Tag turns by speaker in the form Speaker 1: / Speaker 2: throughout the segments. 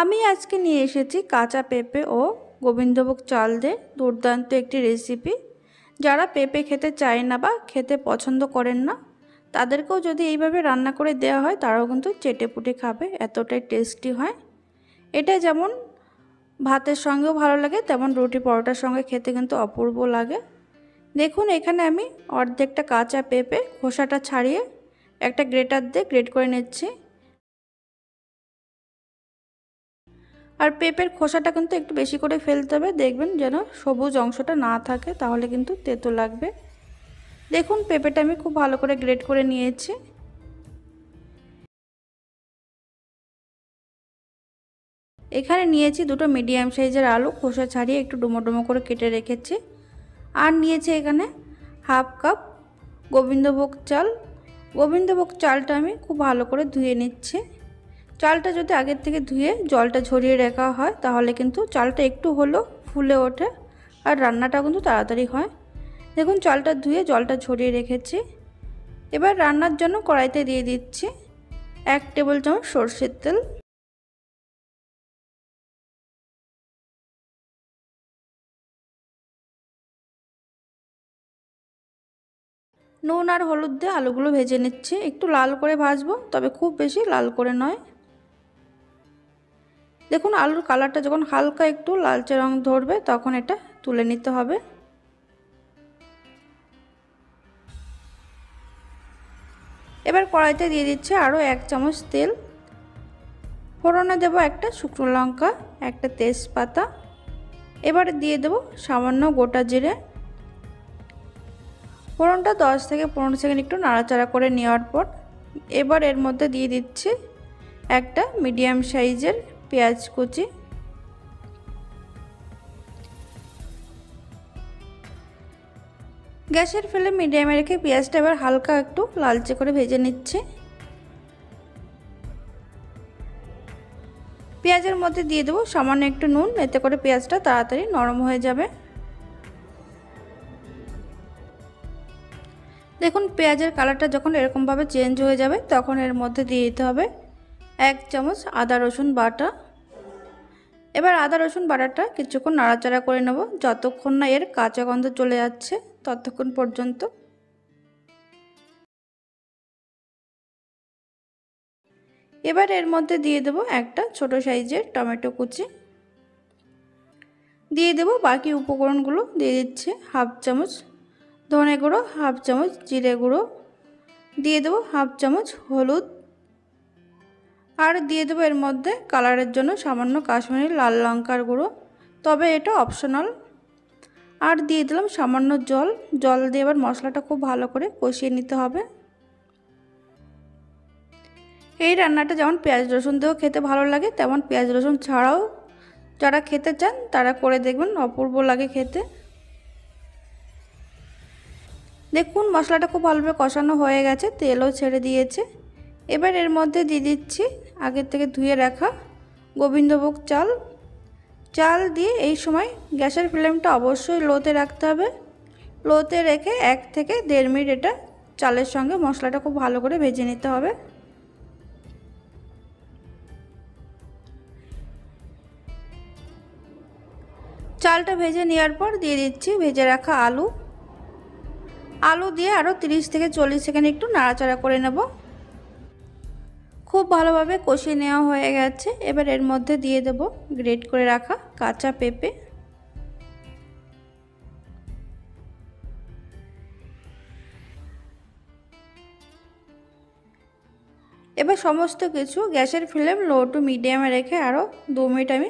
Speaker 1: আমি আজকে নিয়ে এসেছি কাঁচা পেঁপে ও গোবিন্দভোগ চাল দিয়ে দুর্দান্ত একটি রেসিপি। যারা পেঁপে খেতে চায় না বা খেতে পছন্দ করেন না, তাদেরকেও যদি এইভাবে রান্না করে দেওয়া হয় তারাও কিন্তু চেটেপুটে খাবে, এতটাই টেস্টি হয়। এটা যেমন ভাতের সঙ্গেও ভালো লাগে, তেমন রুটি পরোটার সঙ্গে খেতে কিন্তু অপূর্ব লাগে। দেখুন, এখানে আমি অর্ধেকটা কাঁচা পেঁপে খোসাটা ছাড়িয়ে একটা গ্রেটার দিয়ে গ্রেট করে নিচ্ছি। আর পেঁপের খোসাটা কিন্তু একটু বেশি করে ফেলতে হবে, দেখবেন যেন সবুজ অংশটা না থাকে, তাহলে কিন্তু তেতো লাগবে। দেখুন, পেঁপেটা আমি খুব ভালো করে গ্রেট করে নিয়েছি। এখানে নিয়েছি দুটো মিডিয়াম সাইজের আলু, খোসা ছাড়িয়ে একটু ডুমো ডুমো করে কেটে রেখেছি। আর নিয়েছি এখানে হাফ কাপ গোবিন্দভোগ চাল। গোবিন্দভোগ চালটা আমি খুব ভালো করে ধুয়ে নিচ্ছি। চালটা যদি আগের থেকে ধুয়ে জলটা ঝরিয়ে রাখা হয় তাহলে কিন্তু চালটা একটু হলেও ফুলে ওঠে আর রান্নাটা কিন্তু তাড়াতাড়ি হয়। দেখুন, চালটা ধুয়ে জলটা ঝরিয়ে রেখেছি। এবার রান্নার জন্য কড়াইতে দিয়ে দিচ্ছি 1 টেবিল চামচ সরষের তেল। নুন আর হলুদ দিয়ে আলুগুলো ভেজে নিচ্ছি। একটু লাল করে ভাজবো, তবে খুব বেশি লাল করে নয়। দেখুন, আলুর কালারটা যখন হালকা একটু লালচে রং ধরবে তখন এটা তুলে নিতে হবে। এবার কড়াইতে দিয়ে দিচ্ছি আরও 1 চামচ তেল। ফোড়নে দেবো একটা শুকনো লঙ্কা, একটা তেজপাতা। এবারে দিয়ে দেবো সামান্য গোটা জিরে। ফোড়নটা 10 থেকে 15 সেকেন্ড একটু নাড়াচাড়া করে নেওয়ার পর এবার এর মধ্যে দিয়ে দিচ্ছি একটা মিডিয়াম সাইজের পেঁয়াজ কুচি। গ্যাসের ফ্লেম মিডিয়ামে রেখে পেঁয়াজটা এবার হালকা একটু লালচে করে ভেজে নিচ্ছি। পেঁয়াজের মধ্যে দিয়ে দেবো সামান্য একটু নুন, এতে করে পেঁয়াজটা তাড়াতাড়ি নরম হয়ে যাবে। দেখুন, পেঁয়াজের কালারটা যখন এরকমভাবে চেঞ্জ হয়ে যাবে তখন এর মধ্যে দিয়ে দিতে হবে 1 চামচ আদা রসুন বাটা। এবার আদা রসুন বাটাটা কিছুক্ষণ নাড়াচাড়া করে নেব, যতক্ষণ না এর কাঁচা গন্ধ চলে যাচ্ছে ততক্ষণ পর্যন্ত। এবার এর মধ্যে দিয়ে দেব একটা ছোট সাইজের টমেটো কুচি। দিয়ে দেব বাকি উপকরণগুলো। দিয়ে দিচ্ছি হাফ চামচ ধনে গুঁড়ো, হাফ চামচ জিরে গুঁড়ো, দিয়ে দেবো হাফ চামচ হলুদ, আর দিয়ে দেবো এর মধ্যে কালারের জন্য সামান্য কাশ্মীরি লাল লঙ্কার গুঁড়ো, তবে এটা অপশনাল। আর দিয়ে দিলাম সামান্য জল। জল দিয়ে এবার মশলাটা খুব ভালো করে কষিয়ে নিতে হবে। এই রান্নাটা যেমন পেঁয়াজ রসুন দিয়েও খেতে ভালো লাগে, তেমন পেঁয়াজ রসুন ছাড়াও যারা খেতে চান তারা করে দেখবেন, অপূর্ব লাগে খেতে। দেখুন, মশলাটা খুব ভালোভাবে কষানো হয়ে গেছে, তেলও ছেড়ে দিয়েছে। এবার এর মধ্যে দিয়ে দিচ্ছি আগের থেকে ধুয়ে রাখা গোবিন্দভোগ চাল। চাল দিয়ে এই সময় গ্যাসের ফ্লেমটা অবশ্যই লোতে রাখতে হবে। লোতে রেখে 1 থেকে 1.5 মিনিট এটা চালের সঙ্গে মশলাটা খুব ভালো করে ভেজে নিতে হবে। চালটা ভেজে নেওয়ার পর দিয়ে দিচ্ছি ভেজে রাখা আলু। আলু দিয়ে আরও 30 থেকে 40 সেকেন্ড একটু নাড়াচাড়া করে নেব। খুব ভালোভাবে কষিয়ে নেওয়া হয়ে গেছে। এবার এর মধ্যে দিয়ে দেব গ্রেট করে রাখা কাঁচা পেঁপে। এবার সমস্ত কিছু গ্যাসের ফ্লেম লো টু মিডিয়ামে রেখে আরও 2 মিনিট আমি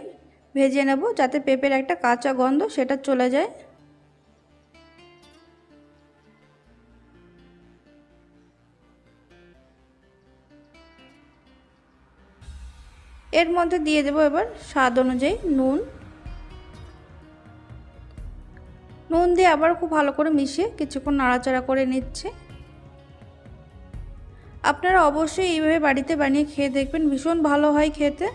Speaker 1: ভেজে নেব, যাতে পেঁপের একটা কাঁচা গন্ধ সেটা চলে যায়। এর মধ্যে দিয়ে দেব এবার স্বাদ অনুযায়ী নুন। নুন দিয়ে আবার খুব ভালো করে মিশিয়ে কিছুক্ষণ নাড়াচাড়া করে নিচ্ছে। আপনারা অবশ্যই এইভাবে বাড়িতে বানিয়ে খেয়ে দেখবেন, ভীষণ ভালো হয় খেতে।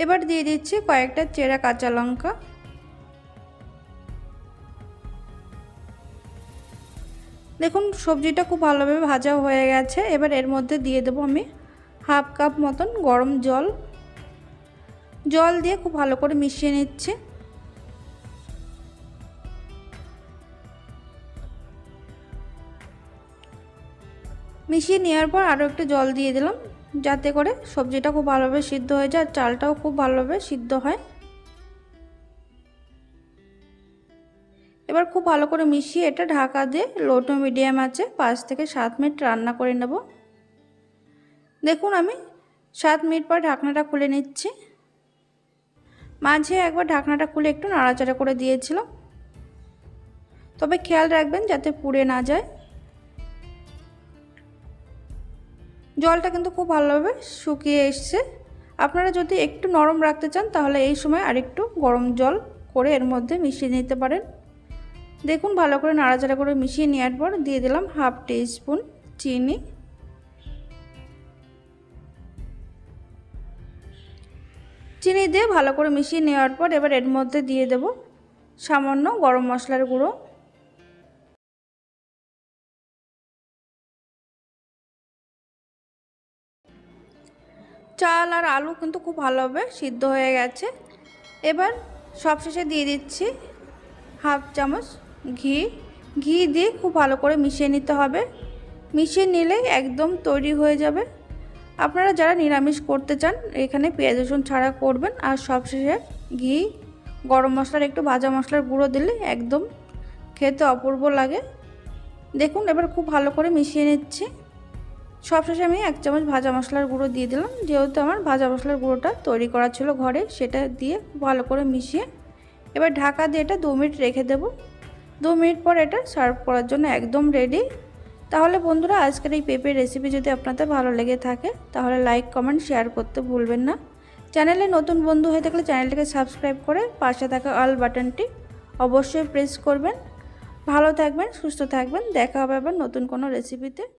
Speaker 1: এবার দিয়ে দিচ্ছি কয়েকটা চেরা কাঁচা লঙ্কা। দেখুন, সবজিটা খুব ভালোভাবে ভাজা হয়ে গেছে। এবার এর মধ্যে দিয়ে দেবো আমি হাফ কাপ মতন গরম জল দিয়ে খুব ভালো করে মিশিয়ে নিচ্ছে। মিশিয়ে নেওয়ার পর আরও একটু জল দিয়ে দিলাম, যাতে করে সবজিটা খুব ভালোভাবে সিদ্ধ হয়ে যায় আর চালটাও খুব ভালোভাবে সিদ্ধ হয়। এবার খুব ভালো করে মিশিয়ে এটা ঢাকা দিয়ে লো টু মিডিয়াম আছে 5 থেকে 7 মিনিট রান্না করে নেব। দেখুন আমি 7 মিনিট পর ঢাকনাটা খুলে নিচ্ছি। মাঝে একবার ঢাকনাটা খুলে একটু নাড়াচাড়া করে দিয়েছিলাম, তবে খেয়াল রাখবেন যাতে পুড়ে না যায়। জলটা কিন্তু খুব ভালোভাবে শুকিয়ে এসছে। আপনারা যদি একটু নরম রাখতে চান তাহলে এই সময় আরেকটু গরম জল করে এর মধ্যে মিশিয়ে নিতে পারেন। দেখুন ভালো করে নাড়াচাড়া করে মিশিয়ে নেওয়ার পর দিয়ে দিলাম হাফ টিস্পুন চিনি। চিনি দিয়ে ভালো করে মিশিয়ে নেওয়ার পর এবার এর মধ্যে দিয়ে দেব সামান্য গরম মশলার গুঁড়ো। চাল আর আলু কিন্তু খুব ভালোভাবে সিদ্ধ হয়ে গেছে। এবার সবশেষে দিয়ে দিচ্ছি হাফ চামচ ঘি দিয়ে খুব ভালো করে মিশিয়ে নিতে হবে। মিশিয়ে নিলেই একদম তৈরি হয়ে যাবে। আপনারা যারা নিরামিষ করতে চান এখানে পেঁয়াজ রসুন ছাড়া করবেন। আর সবশেষে ঘি, গরম মশলার একটু ভাজা মশলার গুঁড়ো দিলে একদম খেতে অপূর্ব লাগে। দেখুন এবার খুব ভালো করে মিশিয়ে নিচ্ছি। সবশেষে আমি 1 চামচ ভাজা মশলার গুঁড়ো দিয়ে দিলাম, যেহেতু আমার ভাজা মশলার গুঁড়োটা তৈরি করা ছিল ঘরে, সেটা দিয়ে খুব ভালো করে মিশিয়ে এবার ঢাকা দিয়ে এটা 2 মিনিট রেখে দেব। 2 মিনিট পর এটা সার্ভ করার জন্য একদম রেডি। তাহলে বন্ধুরা আজকের এই পেঁপের রেসিপি যদি আপনাদের ভালো লেগে থাকে তাহলে লাইক, কমেন্ট, শেয়ার করতে ভুলবেন না। চ্যানেলে নতুন বন্ধু হয়ে থাকলে চ্যানেলটিকে সাবস্ক্রাইব করে পাশে থাকা অল বাটনটি অবশ্যই প্রেস করবেন। ভালো থাকবেন, সুস্থ থাকবেন। দেখা হবে আবার নতুন কোনো রেসিপিতে।